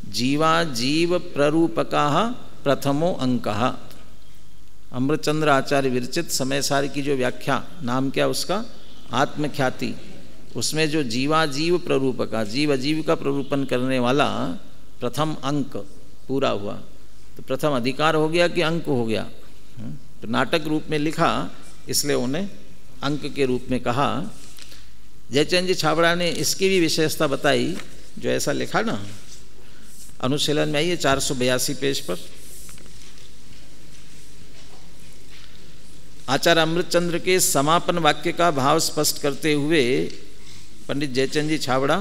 जीवा जीव प्ररूपका प्रथमो अंकः। अमृतचंद्र आचार्य विरचित समय सार की जो व्याख्या, नाम क्या उसका, आत्मख्याति, उसमें जो जीवा जीव प्ररूपका, जीव अजीव का प्ररूपण करने वाला प्रथम अंक पूरा हुआ। तो प्रथम अधिकार हो गया कि अंक हो गया, तो नाटक रूप में लिखा, इसलिए उन्हें अंक के रूप में कहा। जयचंद जी छाबड़ा ने इसकी भी विशेषता बताई, जो ऐसा लिखा ना, अनुशीलन में आइए 482 पेज पर। आचार्य अमृतचंद्र के समापन वाक्य का भाव स्पष्ट करते हुए पंडित जयचंद जी छाबड़ा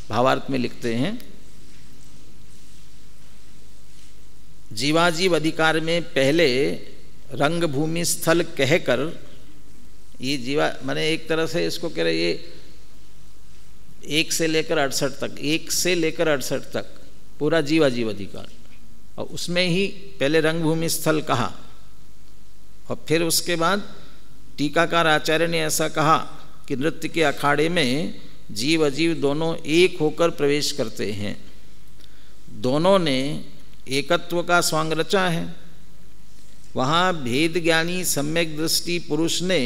भावार्थ में लिखते हैं, जीवाजीव अधिकार में पहले रंगभूमि स्थल कहकर, ये जीवा माने एक तरह से इसको कह रहे, ये 1 से लेकर 68 तक, 1 से लेकर 68 तक पूरा जीवाजीव अधिकार, और उसमें ही पहले रंगभूमि स्थल कहा, और फिर उसके बाद टीकाकार आचार्य ने ऐसा कहा कि नृत्य के अखाड़े में जीव अजीव दोनों एक होकर प्रवेश करते हैं, दोनों ने एकत्व का स्वांग रचा है। वहाँ भेद ज्ञानी सम्यक दृष्टि पुरुष ने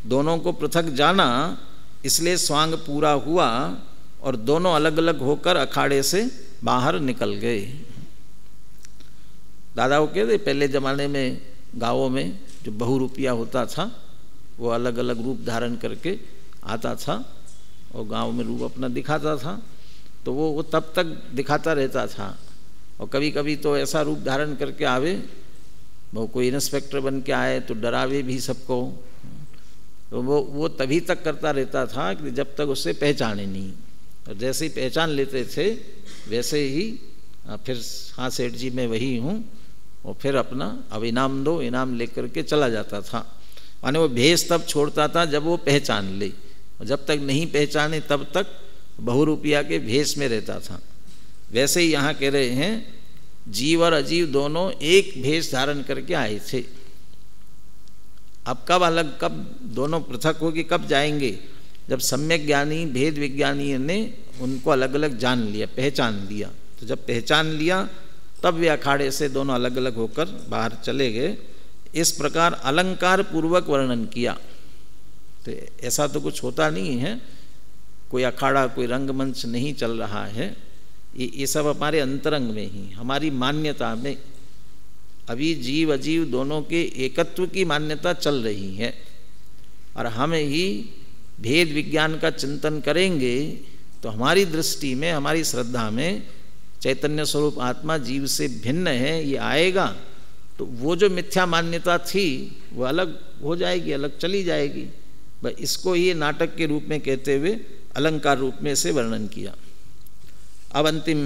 दोनों को पृथक जाना, इसलिए स्वांग पूरा हुआ और दोनों अलग अलग होकर अखाड़े से बाहर निकल गए। दादा वो कहते पहले ज़माने में गाँवों में जो बहुरूपिया होता था, वो अलग अलग रूप धारण करके आता था और गांव में रूप अपना दिखाता था, तो वो तब तक दिखाता रहता था। और कभी कभी तो ऐसा रूप धारण करके आवे, वो कोई इंस्पेक्टर बन के आए तो डरावे भी सबको, तो वो तभी तक करता रहता था कि जब तक उससे पहचाने नहीं। और जैसे ही पहचान लेते थे वैसे ही फिर हाँ सेठ जी मैं वही हूँ, और फिर अपना अब इनाम दो, इनाम लेकर के चला जाता था। माने वो भेष तब छोड़ता था जब वो पहचान ले, और जब तक नहीं पहचाने तब तक बहुरूपिया के भेष में रहता था। वैसे ही यहाँ कह रहे हैं जीव और अजीव दोनों एक भेष धारण करके आए थे। अब कब अलग, कब दोनों पृथक होगी, कब जाएंगे? जब सम्यक ज्ञानी भेद विज्ञानी ने उनको अलग अलग जान लिया, पहचान लिया। तो जब पहचान लिया तब वे अखाड़े से दोनों अलग अलग होकर बाहर चले गए। इस प्रकार अलंकार पूर्वक वर्णन किया। तो ऐसा तो कुछ होता नहीं है, कोई अखाड़ा कोई रंगमंच नहीं चल रहा है, ये सब हमारे अंतरंग में ही, हमारी मान्यता में अभी जीव अजीव दोनों के एकत्व की मान्यता चल रही है। और हम ही भेद विज्ञान का चिंतन करेंगे तो हमारी दृष्टि में, हमारी श्रद्धा में चैतन्य स्वरूप आत्मा जीव से भिन्न है ये आएगा, तो वो जो मिथ्या मान्यता थी वो अलग हो जाएगी, अलग चली जाएगी। बस इसको ही नाटक के रूप में कहते हुए अलंकार रूप में से वर्णन किया। अब अंतिम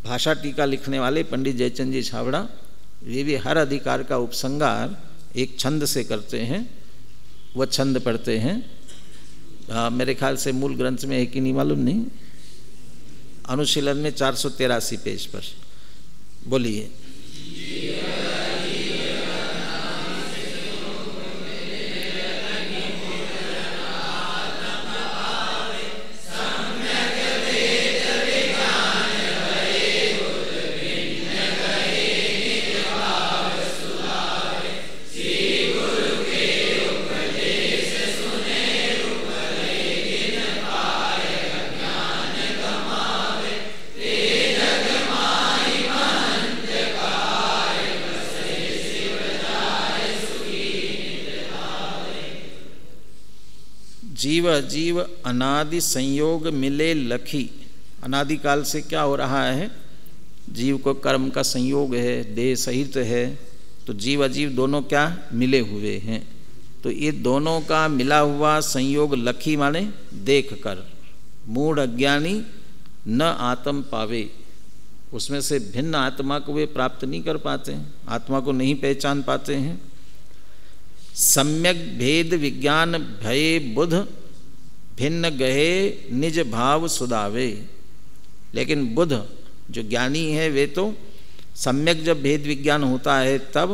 भाषा टीका लिखने वाले पंडित जयचंद जी छाबड़ा, वे भी हर अधिकार का उपसंहार एक छंद से करते हैं। वह छंद पढ़ते हैं, मेरे ख्याल से मूल ग्रंथ में है कि नहीं मालूम नहीं, अनुशीलन में 483 पेज पर। बोलिए। जीव अजीव अनादि संयोग मिले लखी। अनादिकाल से क्या हो रहा है, जीव को कर्म का संयोग है, देह सहित है, तो जीव अजीव दोनों क्या मिले हुए हैं। तो ये दोनों का मिला हुआ संयोग लखी माने देख कर, मूढ़ अज्ञानी न आत्म पावे, उसमें से भिन्न आत्मा को वे प्राप्त नहीं कर पाते हैं, आत्मा को नहीं पहचान पाते हैं। सम्यक भेद विज्ञान भये बुध भिन्न गहे निज भाव सुदावे। लेकिन बुध जो ज्ञानी है वे तो सम्यक जब भेद विज्ञान होता है तब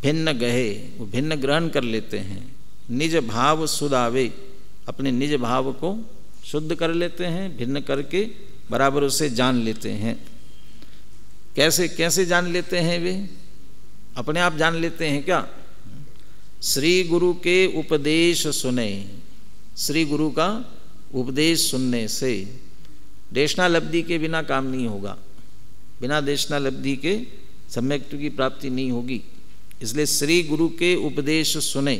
भिन्न गहे, वो भिन्न ग्रहण कर लेते हैं। निज भाव सुदावे, अपने निज भाव को शुद्ध कर लेते हैं, भिन्न करके बराबर उसे जान लेते हैं। कैसे कैसे जान लेते हैं वे? अपने आप जान लेते हैं क्या? श्री गुरु के उपदेश सुने, श्री गुरु का उपदेश सुनने से। देशनालब्धि के बिना काम नहीं होगा, बिना देशनालब्धि के सम्यक्त्व की प्राप्ति नहीं होगी। इसलिए श्री गुरु के उपदेश सुने,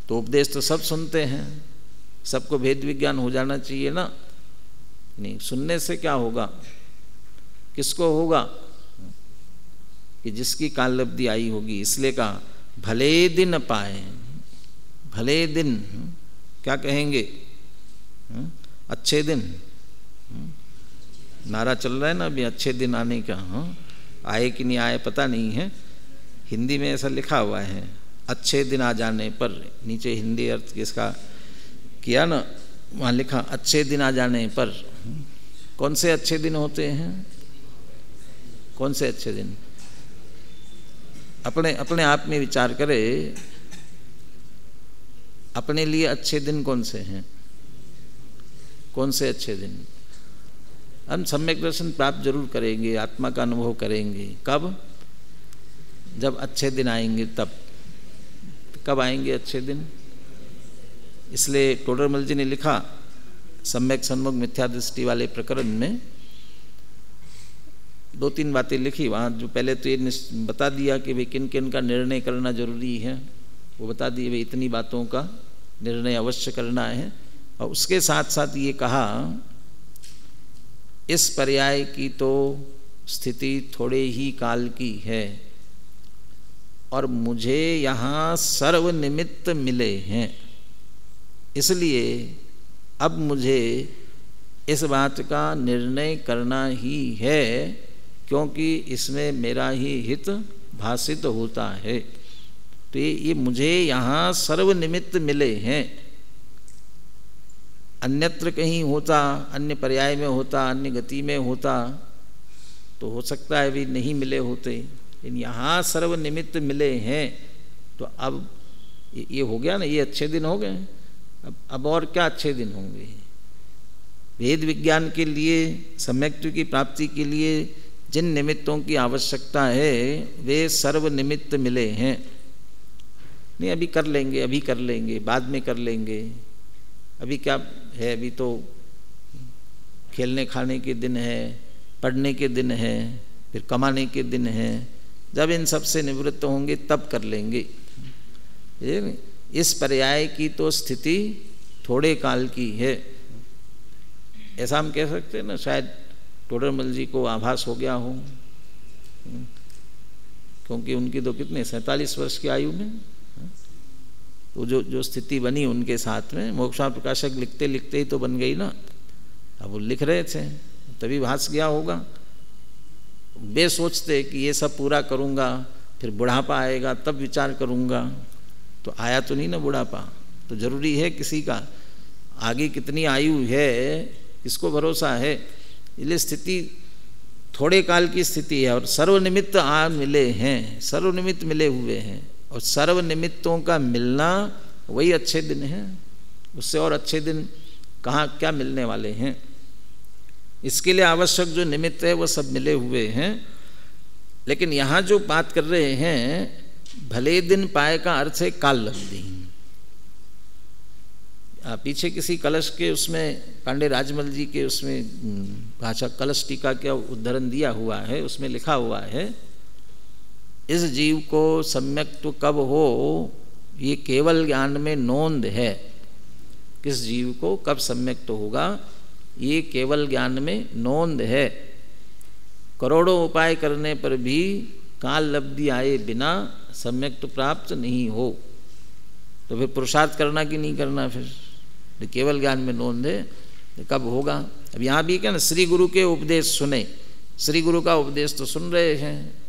तो उपदेश तो सब सुनते हैं, सबको भेद विज्ञान हो जाना चाहिए ना। नहीं, सुनने से क्या होगा, किसको होगा? कि जिसकी काललब्धि आई होगी। इसलिए कहा भले दिन पाए, भले दिन क्या कहेंगे? अच्छे दिन। नारा चल रहा है ना अभी अच्छे दिन आने का। आए कि नहीं आए पता नहीं है, हिंदी में ऐसा लिखा हुआ है, अच्छे दिन आ जाने पर। नीचे हिंदी अर्थ किसका किया ना, वहाँ लिखा अच्छे दिन आ जाने पर। कौन से अच्छे दिन होते हैं? कौन से अच्छे दिन? अपने अपने आप में विचार करे, अपने लिए अच्छे दिन कौन से हैं? कौन से अच्छे दिन? हम सम्यक दर्शन प्राप्त जरूर करेंगे, आत्मा का अनुभव करेंगे। कब? जब अच्छे दिन आएंगे तब। कब आएंगे अच्छे दिन? इसलिए टोडरमल जी ने लिखा सम्यक सन्मुख मिथ्या दृष्टि वाले प्रकरण में, 2-3 बातें लिखी वहाँ, जो पहले तो ये बता दिया कि भाई किन किन का निर्णय करना जरूरी है, वो बता दिए भाई इतनी बातों का निर्णय अवश्य करना है। और उसके साथ साथ ये कहा इस पर्याय की तो स्थिति थोड़े ही काल की है और मुझे यहाँ सर्व निमित्त मिले हैं, इसलिए अब मुझे इस बात का निर्णय करना ही है, क्योंकि इसमें मेरा ही हित भासित होता है। तो ये मुझे यहाँ सर्व निमित्त मिले हैं। अन्यत्र कहीं होता, अन्य पर्याय में होता, अन्य गति में होता तो हो सकता है भी नहीं मिले होते, लेकिन यहाँ सर्व निमित्त मिले हैं। तो अब ये हो गया ना, ये अच्छे दिन हो गए। अब और क्या अच्छे दिन होंगे। वेद विज्ञान के लिए, सम्यक्त्व की प्राप्ति के लिए जिन निमित्तों की आवश्यकता है वे सर्व निमित्त मिले हैं। नहीं अभी कर लेंगे, अभी कर लेंगे, बाद में कर लेंगे, अभी क्या है, अभी तो खेलने खाने के दिन है, पढ़ने के दिन है, फिर कमाने के दिन है, जब इन सब से निवृत्त होंगे तब कर लेंगे। इस पर्याय की तो स्थिति थोड़े काल की है, ऐसा हम कह सकते हैं ना। शायद टोडरमल जी को आभास हो गया हो, क्योंकि उनकी तो कितने 47 वर्ष की आयु में तो जो स्थिति बनी उनके साथ में, मोक्षा प्रकाशक लिखते लिखते ही तो बन गई ना। अब वो लिख रहे थे तभी भास गया होगा। वे सोचते कि ये सब पूरा करूँगा, फिर बुढ़ापा आएगा तब विचार करूँगा, तो आया तो नहीं ना बुढ़ापा। तो जरूरी है किसी का आगे कितनी आयु है इसको भरोसा है। इसलिए स्थिति थोड़े काल की स्थिति है और सर्वनिमित्त मिले हैं, सर्वनिमित्त मिले हुए हैं। और सर्वनिमित्तों का मिलना वही अच्छे दिन हैं, उससे और अच्छे दिन कहाँ क्या मिलने वाले हैं। इसके लिए आवश्यक जो निमित्त है वो सब मिले हुए हैं। लेकिन यहाँ जो बात कर रहे हैं भले दिन पाए का अर्थ है काल लब्धि। पीछे किसी कलश के उसमें पांडे राजमल जी के उसमें भाषा कलश टीका का उद्धरण दिया हुआ है, उसमें लिखा हुआ है इस जीव को सम्यक्त्व कब हो ये केवल ज्ञान में नोंद है। किस जीव को कब सम्यक्त्व होगा ये केवल ज्ञान में नोंद है। करोड़ों उपाय करने पर भी काल लब्धि आए बिना सम्यक्त्व प्राप्त नहीं हो। तो फिर पुरुषार्थ करना कि नहीं करना, फिर केवल ज्ञान में नोंद है कब होगा। अब यहाँ भी क्या ना, श्री गुरु के उपदेश सुने, श्री गुरु का उपदेश तो सुन रहे हैं,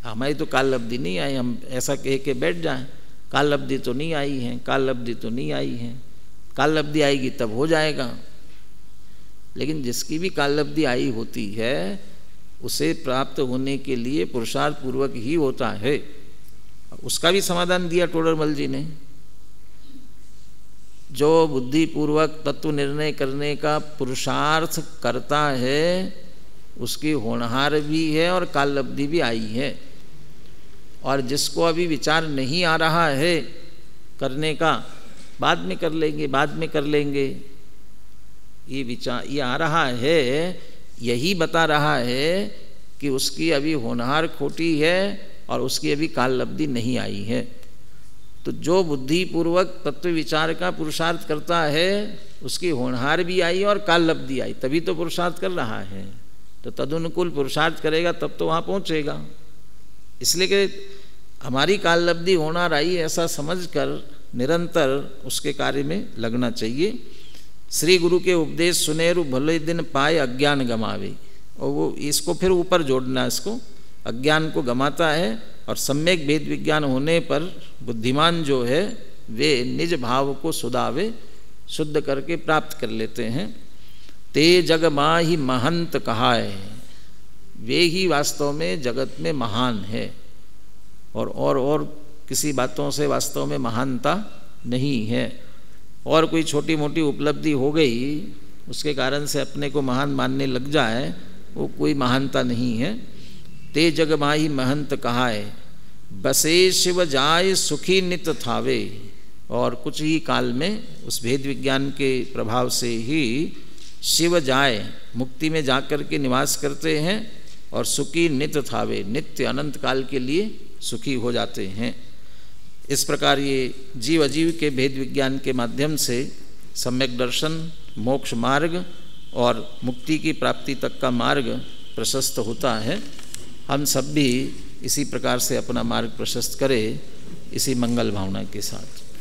हमारी तो काल लब्धि नहीं आई, हम ऐसा कह के बैठ जाएं काल लब्धि तो नहीं आई है, काल लब्धि तो नहीं आई है, काल लब्धि आएगी तब हो जाएगा। लेकिन जिसकी भी काल लब्धि आई होती है उसे प्राप्त होने के लिए पुरुषार्थ पूर्वक ही होता है। उसका भी समाधान दिया टोडरमल जी ने। जो बुद्धिपूर्वक तत्व निर्णय करने का पुरुषार्थ करता है उसकी होनहार भी है और काल लब्धि भी आई है। और जिसको अभी विचार नहीं आ रहा है करने का, बाद में कर लेंगे, बाद में कर लेंगे, ये विचार ये आ रहा है, यही बता रहा है कि उसकी अभी होनहार खोटी है और उसकी अभी काल लब्धि नहीं आई है। तो जो बुद्धिपूर्वक तत्व विचार का पुरुषार्थ करता है उसकी होनहार भी आई और काल लब्धि आई, तभी तो पुरुषार्थ कर रहा है। तो तदनुकूल पुरुषार्थ करेगा तब तो वहाँ पहुँचेगा। इसलिए कि हमारी काल लब्धि होनहार आई ऐसा समझकर निरंतर उसके कार्य में लगना चाहिए। श्री गुरु के उपदेश सुनेरु भले दिन पाए अज्ञान गमावे, और वो इसको फिर ऊपर जोड़ना, इसको अज्ञान को गमाता है और सम्यक भेद विज्ञान होने पर बुद्धिमान जो है वे निज भाव को सुधावे, शुद्ध करके प्राप्त कर लेते हैं। ते जग माहि महंत कहाए, वे ही वास्तव में जगत में महान है और किसी बातों से वास्तव में महानता नहीं है। और कोई छोटी मोटी उपलब्धि हो गई उसके कारण से अपने को महान मानने लग जाए, वो कोई महानता नहीं है। ते जग माहि महंत कहाए, बसे शिव जाय सुखी नित थावे। और कुछ ही काल में उस भेद विज्ञान के प्रभाव से ही शिव जाए, मुक्ति में जाकर के निवास करते हैं और सुखी नित्य थावे, नित्य अनंत काल के लिए सुखी हो जाते हैं। इस प्रकार ये जीव अजीव के भेद विज्ञान के माध्यम से सम्यक दर्शन, मोक्ष मार्ग और मुक्ति की प्राप्ति तक का मार्ग प्रशस्त होता है। हम सब भी इसी प्रकार से अपना मार्ग प्रशस्त करें, इसी मंगल भावना के साथ।